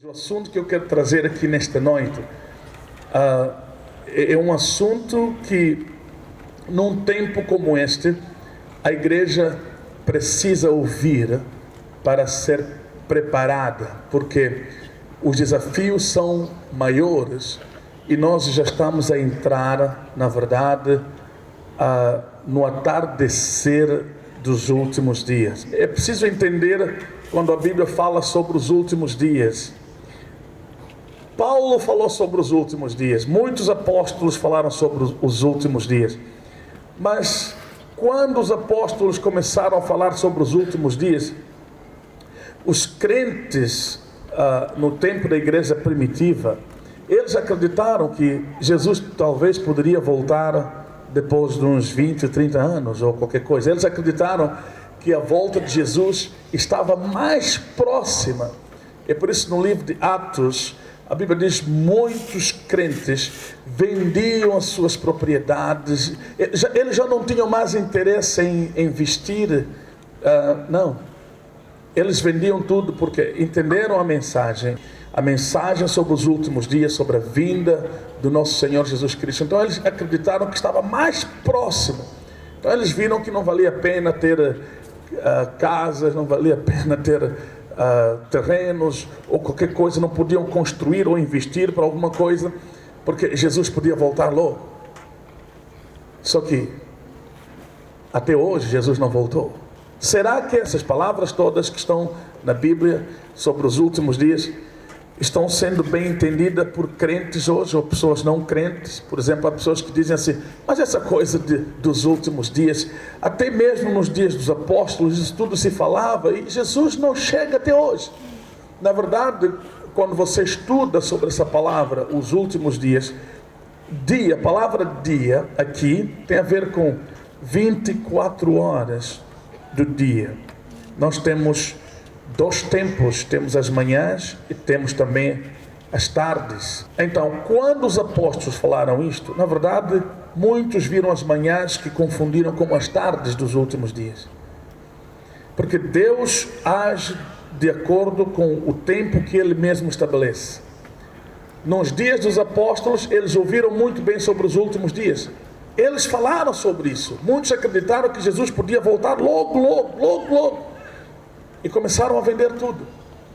O assunto que eu quero trazer aqui nesta noite é um assunto que, num tempo como este, a igreja precisa ouvir para ser preparada, porque os desafios são maiores e nós já estamos a entrar, na verdade, no atardecer dos últimos dias. É preciso entender, quando a Bíblia fala sobre os últimos dias, Paulo falou sobre os últimos dias, muitos apóstolos falaram sobre os últimos dias, mas quando os apóstolos começaram a falar sobre os últimos dias, os crentes no tempo da igreja primitiva, eles acreditaram que Jesus talvez poderia voltar depois de uns 20, 30 anos ou qualquer coisa. Eles acreditaram que a volta de Jesus estava mais próxima. É por isso, no livro de Atos, a Bíblia diz: muitos crentes vendiam as suas propriedades. Eles já não tinham mais interesse em investir. Não. Eles vendiam tudo porque entenderam a mensagem sobre os últimos dias, sobre a vinda do nosso Senhor Jesus Cristo. Então eles acreditaram que estava mais próximo. Então eles viram que não valia a pena ter casas, não valia a pena ter terrenos ou qualquer coisa, não podiam construir ou investir para alguma coisa, porque Jesus podia voltar logo. Só que até hoje Jesus não voltou. Será que essas palavras todas que estão na Bíblia sobre os últimos dias estão sendo bem entendidas por crentes hoje ou pessoas não crentes? Por exemplo, há pessoas que dizem assim: mas essa coisa dos últimos dias, até mesmo nos dias dos apóstolos, isso tudo se falava e Jesus não chega até hoje. Na verdade, quando você estuda sobre essa palavra, os últimos dias, dia, a palavra dia aqui tem a ver com 24 horas do dia. Nós temos dois tempos, temos as manhãs e temos também as tardes. Então, quando os apóstolos falaram isto, na verdade, muitos viram as manhãs que confundiram com as tardes dos últimos dias. Porque Deus age de acordo com o tempo que Ele mesmo estabelece. Nos dias dos apóstolos, eles ouviram muito bem sobre os últimos dias. Eles falaram sobre isso. Muitos acreditaram que Jesus podia voltar logo. E começaram a vender tudo.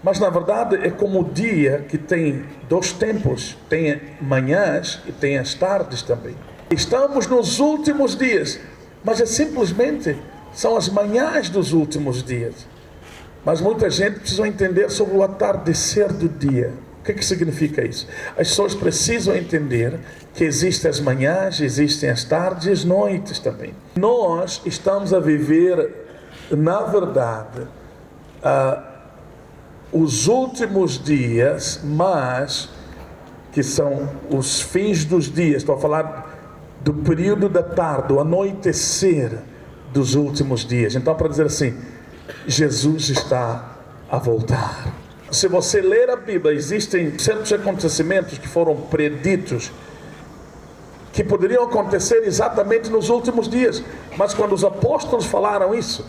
Mas na verdade é como o dia que tem dois tempos. Tem manhãs e tem as tardes também. Estamos nos últimos dias. Mas simplesmente são as manhãs dos últimos dias. Mas muita gente precisa entender sobre o atardecer do dia. O que significa isso? As pessoas precisam entender que existem as manhãs, existem as tardes e as noites também. Nós estamos a viver, na verdade, os últimos dias, mas que são os fins dos dias. Estou a falar do período da tarde, do anoitecer dos últimos dias. Então, para dizer assim, Jesus está a voltar. Se você ler a Bíblia, existem certos acontecimentos que foram preditos, que poderiam acontecer exatamente nos últimos dias. Mas quando os apóstolos falaram isso,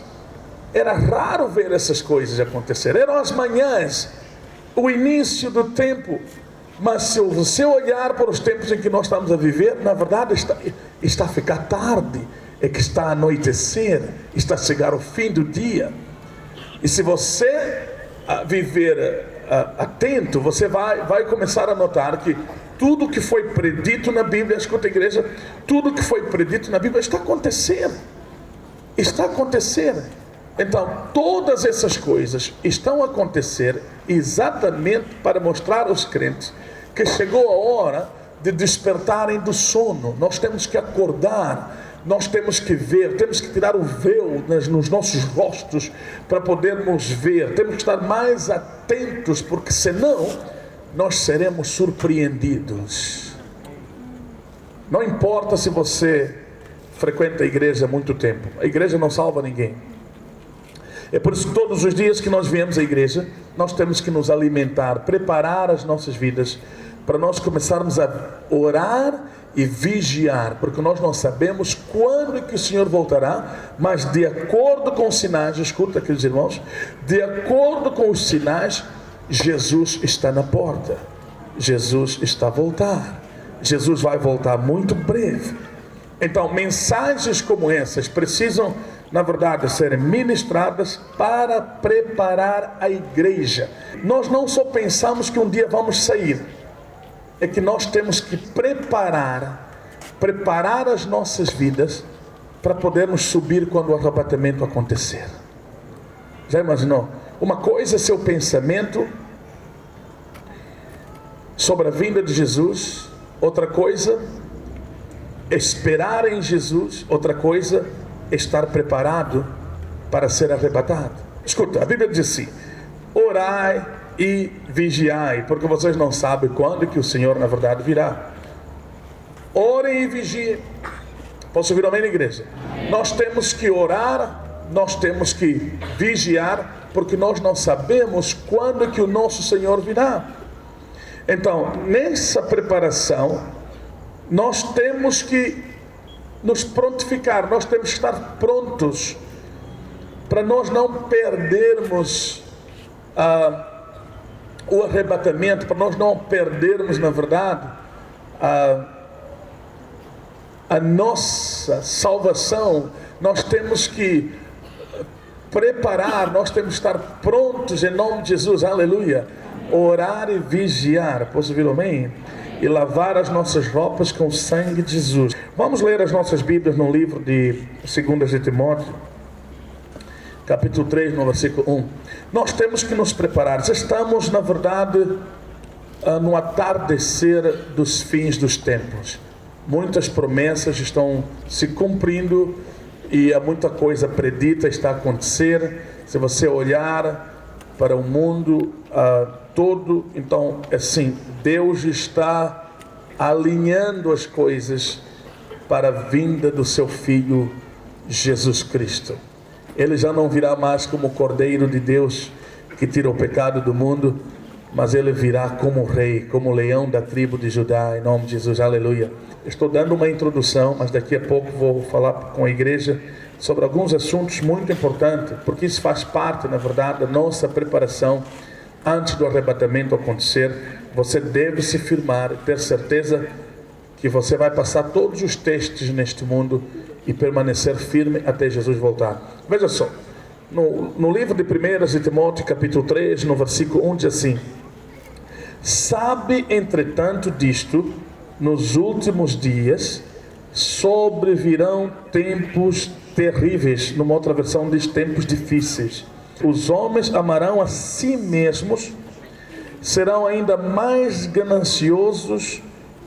era raro ver essas coisas acontecer. Eram as manhãs, o início do tempo. Mas se você olhar para os tempos em que nós estamos a viver, na verdade está a ficar tarde, é que está a anoitecer, está a chegar o fim do dia. E se você viver atento, você vai começar a notar que tudo que foi predito na Bíblia, escuta, igreja, tudo que foi predito na Bíblia está acontecendo. Está acontecendo. Então, todas essas coisas estão a acontecer exatamente para mostrar aos crentes que chegou a hora de despertarem do sono. Nós temos que acordar, nós temos que ver, temos que tirar o véu nos nossos rostos para podermos ver. Temos que estar mais atentos, porque senão nós seremos surpreendidos. Não importa se você frequenta a igreja há muito tempo, a igreja não salva ninguém. É por isso que todos os dias que nós viemos à igreja, nós temos que nos alimentar, preparar as nossas vidas, para nós começarmos a orar e vigiar, porque nós não sabemos quando é que o Senhor voltará, mas de acordo com os sinais, escuta, queridos irmãos, de acordo com os sinais, Jesus está na porta. Jesus está a voltar. Jesus vai voltar muito breve. Então, mensagens como essas precisam, na verdade, serem ministradas para preparar a igreja. Nós não só pensamos que um dia vamos sair, é que nós temos que preparar as nossas vidas para podermos subir quando o arrebatamento acontecer. Já imaginou? Uma coisa é seu pensamento sobre a vinda de Jesus, outra coisa é esperar em Jesus, outra coisa é estar preparado para ser arrebatado. Escuta, a Bíblia diz assim: orai e vigiai, porque vocês não sabem quando que o Senhor na verdade virá. Orem e vigiem. Posso ouvir amém na igreja? Nós temos que orar, nós temos que vigiar, porque nós não sabemos quando que o nosso Senhor virá. Então, nessa preparação, nós temos que nos prontificar, nós temos que estar prontos, para nós não perdermos o arrebatamento, para nós não perdermos, na verdade, a nossa salvação. Nós temos que preparar, nós temos que estar prontos em nome de Jesus, aleluia. Orar e vigiar, posso ouvir amém? E lavar as nossas roupas com o sangue de Jesus. Vamos ler as nossas Bíblias no livro de 2 de Timóteo, capítulo 3, no versículo 1. Nós temos que nos preparar. Estamos, na verdade, no atardecer dos fins dos tempos. Muitas promessas estão se cumprindo e há muita coisa predita está a acontecer. Se você olhar para o mundo todo, então, assim, Deus está alinhando as coisas para a vinda do seu Filho Jesus Cristo. Ele já não virá mais como o Cordeiro de Deus que tira o pecado do mundo, mas ele virá como rei, como leão da tribo de Judá, em nome de Jesus, aleluia. Estou dando uma introdução, mas daqui a pouco vou falar com a igreja sobre alguns assuntos muito importantes, porque isso faz parte, na verdade, da nossa preparação antes do arrebatamento acontecer. Você deve se firmar e ter certeza que você vai passar todos os testes neste mundo e permanecer firme até Jesus voltar. Veja só, no livro de 1 de Timóteo, capítulo 3, no versículo 1, diz assim: sabe, entretanto, disto, nos últimos dias sobrevirão tempos terríveis. Numa outra versão diz tempos difíceis. Os homens amarão a si mesmos, serão ainda mais gananciosos,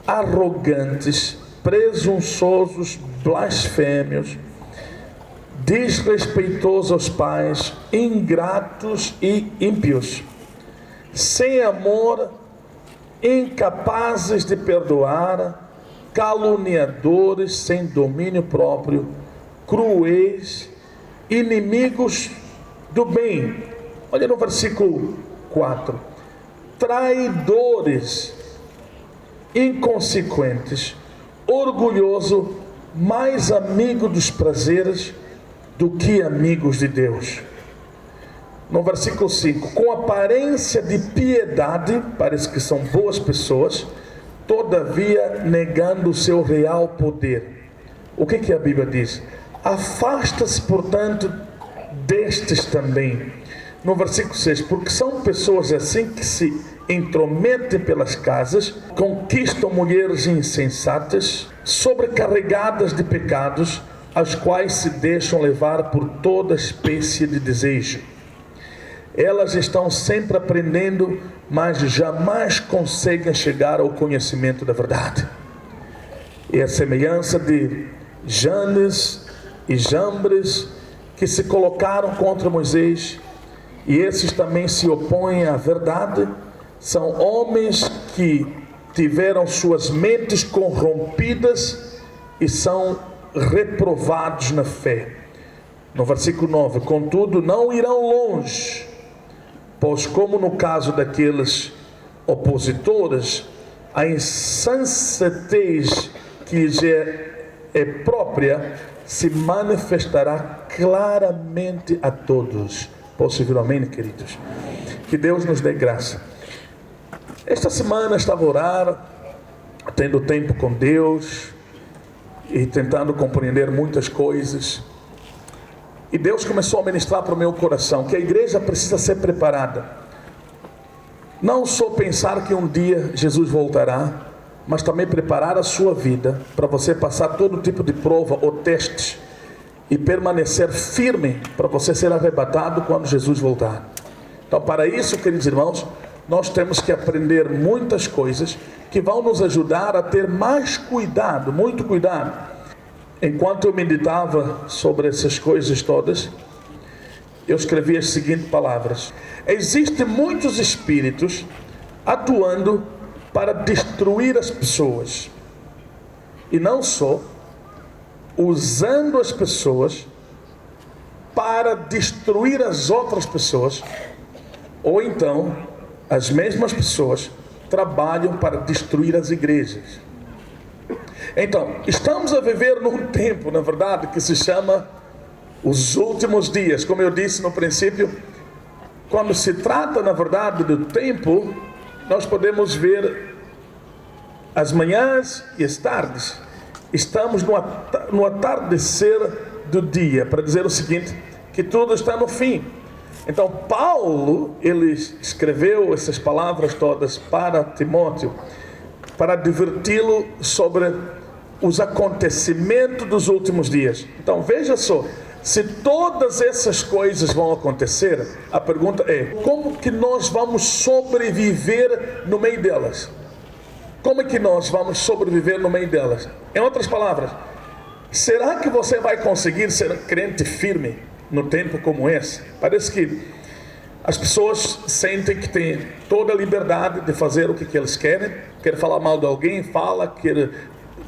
arrogantes, presunçosos, blasfêmios, desrespeitosos aos pais, ingratos e ímpios, sem amor, incapazes de perdoar, caluniadores, sem domínio próprio, cruéis, inimigos do bem. Olha no versículo 4: traidores, inconsequentes, orgulhoso, mais amigo dos prazeres do que amigos de Deus. No versículo 5: com aparência de piedade, parece que são boas pessoas, todavia negando o seu real poder. O que a Bíblia diz? Afasta-se, portanto, destes também. No versículo 6: porque são pessoas assim que se intrometem pelas casas, conquistam mulheres insensatas, sobrecarregadas de pecados, as quais se deixam levar por toda espécie de desejo. Elas estão sempre aprendendo, mas jamais conseguem chegar ao conhecimento da verdade. É a semelhança de Janes e Jambres, que se colocaram contra Moisés, e esses também se opõem à verdade. São homens que tiveram suas mentes corrompidas e são reprovados na fé. No versículo 9: contudo, não irão longe, pois como no caso daqueles opositores, a insensatez que lhes é própria se manifestará claramente a todos. Posso ouvir amém, queridos? Que Deus nos dê graça. Esta semana estava a orar, tendo tempo com Deus e tentando compreender muitas coisas. E Deus começou a ministrar para o meu coração que a igreja precisa ser preparada. Não só pensar que um dia Jesus voltará, mas também preparar a sua vida para você passar todo tipo de prova ou testes e permanecer firme para você ser arrebatado quando Jesus voltar. Então, para isso, queridos irmãos, nós temos que aprender muitas coisas que vão nos ajudar a ter mais cuidado, muito cuidado. Enquanto eu meditava sobre essas coisas todas, eu escrevi as seguintes palavras: existem muitos espíritos atuando para destruir as pessoas, e não só usando as pessoas para destruir as outras pessoas, ou então as mesmas pessoas trabalham para destruir as igrejas. Então, estamos a viver num tempo, na verdade, que se chama os últimos dias. Como eu disse no princípio, quando se trata, na verdade, do tempo, nós podemos ver as manhãs e as tardes. Estamos no atardecer do dia, para dizer o seguinte, que tudo está no fim. Então, Paulo, ele escreveu essas palavras todas para Timóteo, para adverti-lo sobre os acontecimentos dos últimos dias. Então, veja só, se todas essas coisas vão acontecer, a pergunta é, como que nós vamos sobreviver no meio delas? Como é que nós vamos sobreviver no meio delas? Em outras palavras, será que você vai conseguir ser crente firme no tempo como esse? Parece que as pessoas sentem que têm toda a liberdade de fazer o que eles querem. Quer falar mal de alguém, fala. Quer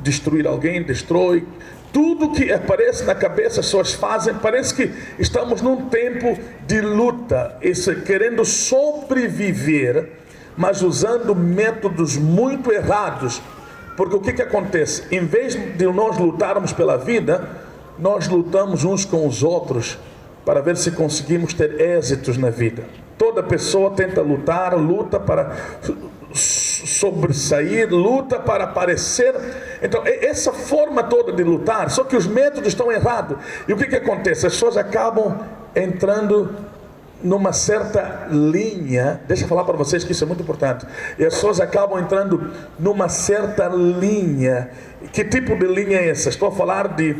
destruir alguém, destrói. Tudo que aparece na cabeça as pessoas fazem. Parece que estamos num tempo de luta, querendo sobreviver, mas usando métodos muito errados. Porque o que acontece? Em vez de nós lutarmos pela vida, nós lutamos uns com os outros para ver se conseguimos ter êxitos na vida. Toda pessoa tenta lutar, luta para sobressair, luta para aparecer. Então, essa forma toda de lutar, só que os métodos estão errados. E o que acontece? As pessoas acabam entrando numa certa linha. Deixa eu falar para vocês que isso é muito importante. E as pessoas acabam entrando numa certa linha. Que tipo de linha é essa? Estou a falar de...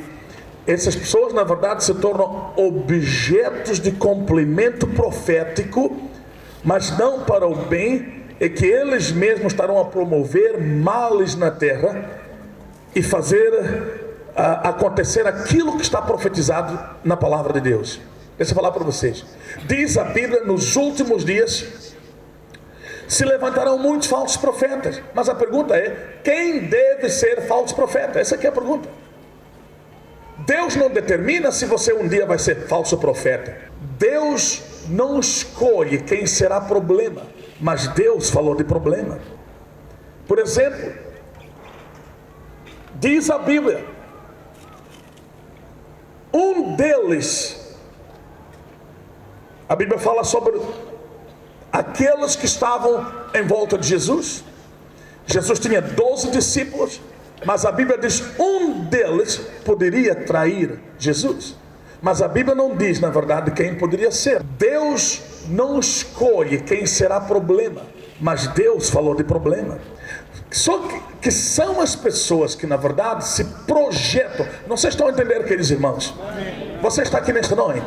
Essas pessoas, na verdade, se tornam objetos de cumprimento profético, mas não para o bem, é que eles mesmos estarão a promover males na terra e fazer acontecer aquilo que está profetizado na palavra de Deus. Deixa eu falar para vocês. Diz a Bíblia, nos últimos dias se levantarão muitos falsos profetas. Mas a pergunta é, quem deve ser falso profeta? Essa aqui é a pergunta. Deus não determina se você um dia vai ser falso profeta. Deus não escolhe quem será problema, mas Deus falou de problema. Por exemplo, diz a Bíblia, um deles, a Bíblia fala sobre aqueles que estavam em volta de Jesus. Jesus tinha 12 discípulos, mas a Bíblia diz um deles poderia trair Jesus. Mas a Bíblia não diz, na verdade, quem poderia ser. Deus não escolhe quem será problema, mas Deus falou de problema. Só que são as pessoas que, na verdade, se projetam. Não sei se estão a entender, queridos irmãos. Você está aqui nesta noite.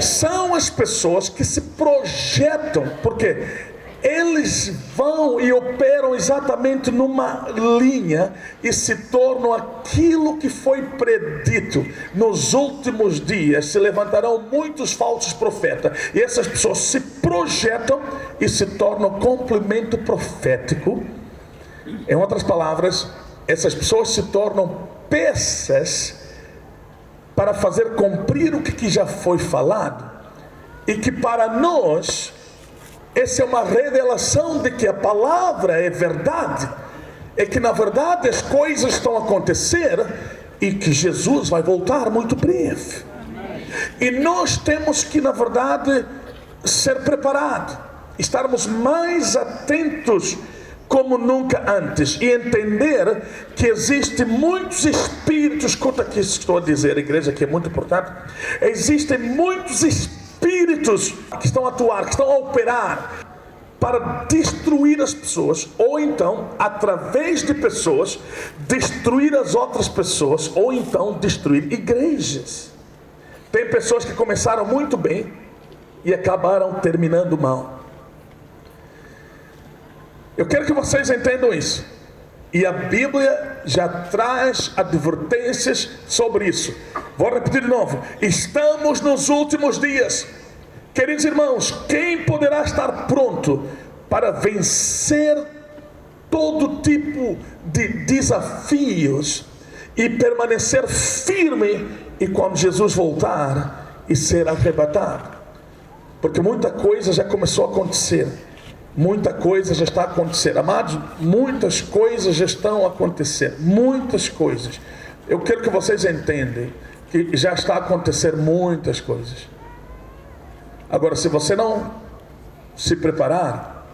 São as pessoas que se projetam, porque eles vão e operam exatamente numa linha e se tornam aquilo que foi predito. Nos últimos dias se levantarão muitos falsos profetas, e essas pessoas se projetam e se tornam complemento profético. Em outras palavras, essas pessoas se tornam peças para fazer cumprir o que já foi falado, e que para nós essa é uma revelação de que a palavra é verdade, é que na verdade as coisas estão a acontecer e que Jesus vai voltar muito breve. E nós temos que, na verdade, ser preparados. estarmos mais atentos como nunca antes e entender que existem muitos espíritos, escuta aqui isso que estou a dizer, igreja, que é muito importante. Existem muitos espíritos que estão a atuar, que estão a operar para destruir as pessoas, ou então, através de pessoas, destruir as outras pessoas, ou então destruir igrejas. Tem pessoas que começaram muito bem e acabaram terminando mal. Eu quero que vocês entendam isso. E a Bíblia já traz advertências sobre isso. Vou repetir de novo. Estamos nos últimos dias. Queridos irmãos, quem poderá estar pronto para vencer todo tipo de desafios e permanecer firme e quando Jesus voltar e ser arrebatado? Porque muita coisa já começou a acontecer. Muita coisa já está a acontecer. Amados, muitas coisas já estão a acontecer. Muitas coisas. Eu quero que vocês entendam que já está a acontecer muitas coisas. Agora, se você não se preparar,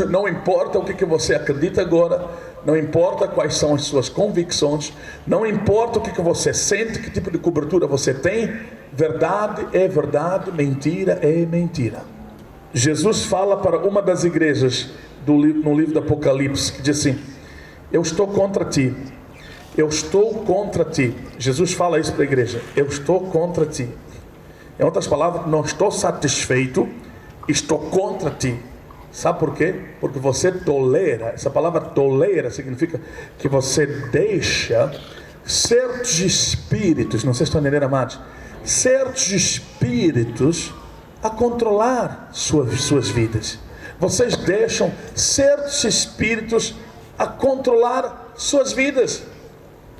não importa o que você acredita agora, não importa quais são as suas convicções, não importa o que você sente, que tipo de cobertura você tem, verdade é verdade, mentira é mentira. Jesus fala para uma das igrejas no livro do Apocalipse, que diz assim: eu estou contra ti, eu estou contra ti. Jesus fala isso para a igreja: eu estou contra ti. Em outras palavras, não estou satisfeito, estou contra ti. Sabe por quê? Porque você tolera. Essa palavra tolera significa que você deixa certos espíritos, não sei se estão entendendo, amados, certos espíritos a controlar suas vidas. Vocês deixam certos espíritos a controlar suas vidas.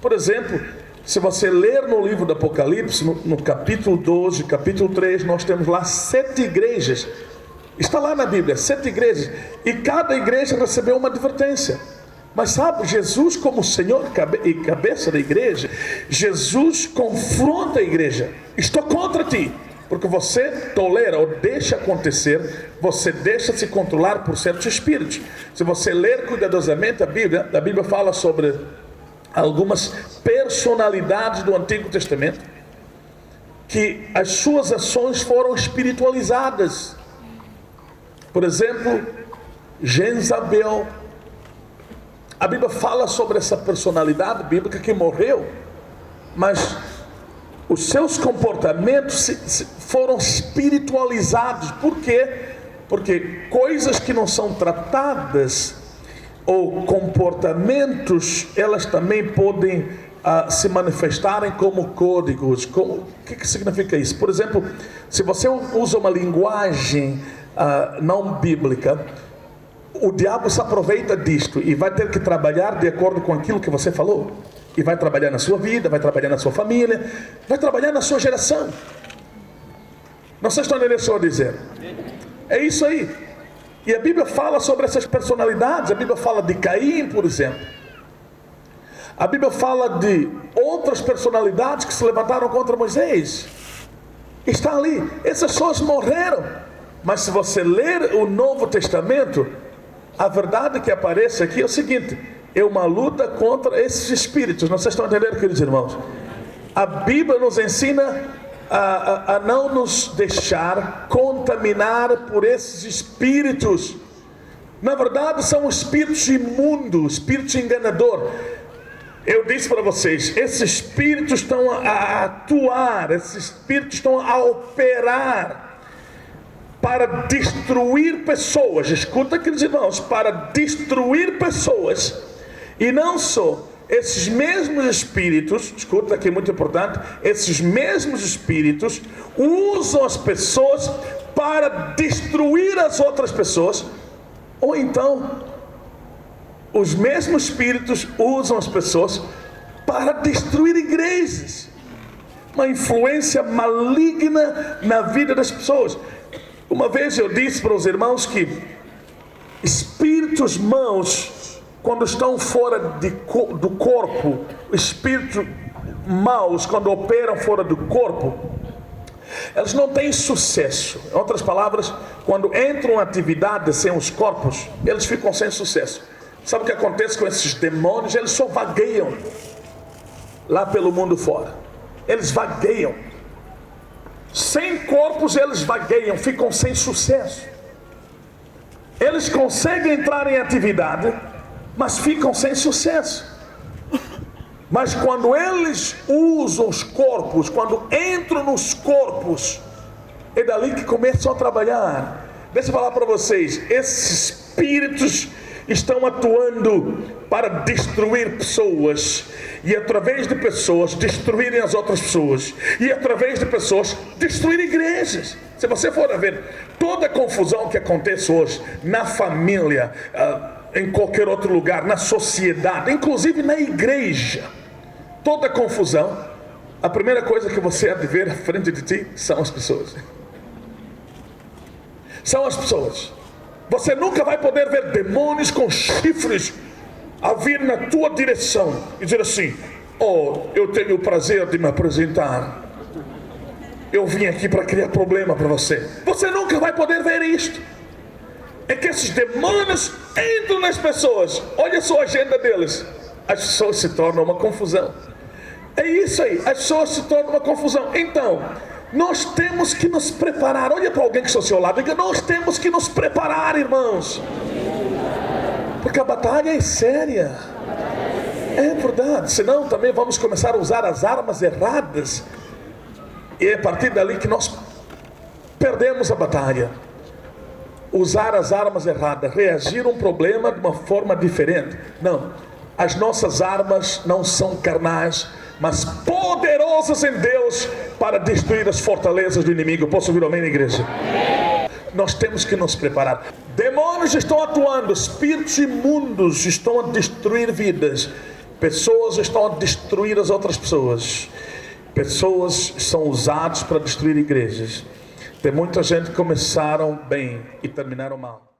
Por exemplo, se você ler no livro do Apocalipse, no capítulo 12, capítulo 3, nós temos lá 7 igrejas. Está lá na Bíblia, 7 igrejas. E cada igreja recebeu uma advertência. Mas sabe, Jesus como Senhor e cabeça da igreja, Jesus confronta a igreja: estou contra ti. Porque você tolera ou deixa acontecer, você deixa se controlar por certos espíritos. Se você ler cuidadosamente a Bíblia fala sobre algumas personalidades do Antigo Testamento, que as suas ações foram espiritualizadas. Por exemplo, Jezabel. A Bíblia fala sobre essa personalidade bíblica que morreu, mas os seus comportamentos foram espiritualizados. Por quê? Porque coisas que não são tratadas, ou comportamentos, elas também podem se manifestarem como códigos. O que significa isso? Por exemplo, se você usa uma linguagem não bíblica, o diabo se aproveita disto e vai ter que trabalhar de acordo com aquilo que você falou. E vai trabalhar na sua vida, vai trabalhar na sua família, vai trabalhar na sua geração. Não sei se estão entendendo o que eu estou a dizer. É isso aí. E a Bíblia fala sobre essas personalidades. A Bíblia fala de Caim, por exemplo. A Bíblia fala de outras personalidades que se levantaram contra Moisés. Está ali. Essas pessoas morreram. Mas se você ler o Novo Testamento, a verdade que aparece aqui é o seguinte: é uma luta contra esses espíritos. Não vocês estão entendendo, queridos irmãos? A Bíblia nos ensina a não nos deixar contaminar por esses espíritos. Na verdade são espíritos imundos, espíritos enganadores. Eu disse para vocês, esses espíritos estão a atuar, esses espíritos estão a operar para destruir pessoas. Escuta, queridos irmãos, para destruir pessoas. E não só, esses mesmos espíritos, escuta aqui, muito importante, esses mesmos espíritos usam as pessoas para destruir as outras pessoas. Ou então, os mesmos espíritos usam as pessoas para destruir igrejas. Uma influência maligna na vida das pessoas. Uma vez eu disse para os irmãos que espíritos maus, quando estão fora do corpo, espíritos maus, quando operam fora do corpo, elas não têm sucesso. Em outras palavras, quando entram em atividade sem os corpos, eles ficam sem sucesso. Sabe o que acontece com esses demônios? Eles só vagueiam lá pelo mundo fora. Eles vagueiam. Sem corpos eles vagueiam, ficam sem sucesso. Eles conseguem entrar em atividade, mas ficam sem sucesso. Mas quando eles usam os corpos, quando entram nos corpos, é dali que começam a trabalhar. Deixa eu falar para vocês, esses espíritos estão atuando para destruir pessoas, e através de pessoas destruírem as outras pessoas, e através de pessoas destruir igrejas. Se você for a ver toda a confusão que acontece hoje na família, em qualquer outro lugar, na sociedade, inclusive na igreja, toda a confusão, a primeira coisa que você há de ver à frente de ti são as pessoas. São as pessoas. Você nunca vai poder ver demônios com chifres a vir na tua direção e dizer assim: oh, eu tenho o prazer de me apresentar, eu vim aqui para criar problema para você. Você nunca vai poder ver isto. É que esses demônios entram nas pessoas. Olha só a agenda deles. As pessoas se tornam uma confusão. É isso aí, as pessoas se tornam uma confusão. Então, nós temos que nos preparar. Olha para alguém que está ao seu lado e diga: nós temos que nos preparar, irmãos, porque a batalha é séria. É verdade, senão também vamos começar a usar as armas erradas, e é a partir dali que nós perdemos a batalha. Usar as armas erradas, reagir a um problema de uma forma diferente. Não, as nossas armas não são carnais, mas poderosas em Deus para destruir as fortalezas do inimigo. Posso ouvir amém na igreja? Nós temos que nos preparar. Demônios estão atuando, espíritos imundos estão a destruir vidas, pessoas estão a destruir as outras pessoas, pessoas são usadas para destruir igrejas. Tem muita gente que começaram bem e terminaram mal.